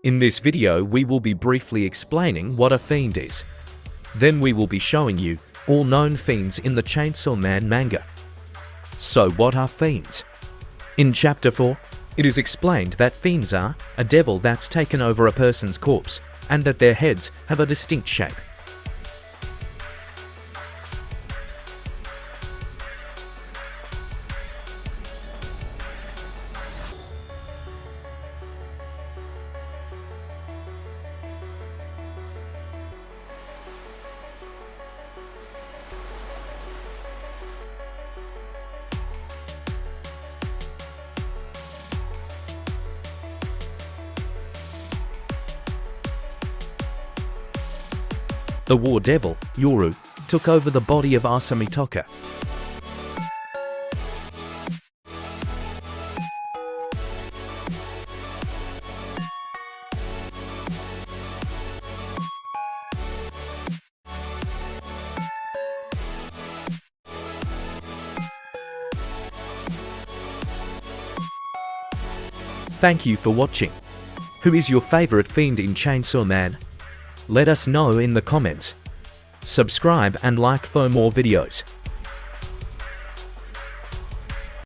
In this video we will be briefly explaining what a fiend is. Then we will be showing you all known fiends in the Chainsaw Man manga. So what are fiends? In chapter 4, it is explained that fiends are a devil that's taken over a person's corpse, and that their heads have a distinct shape. The war devil, Yoru, took over the body of Asamitoka. Thank you for watching. Who is your favorite fiend in Chainsaw Man? Let us know in the comments. Subscribe and like for more videos.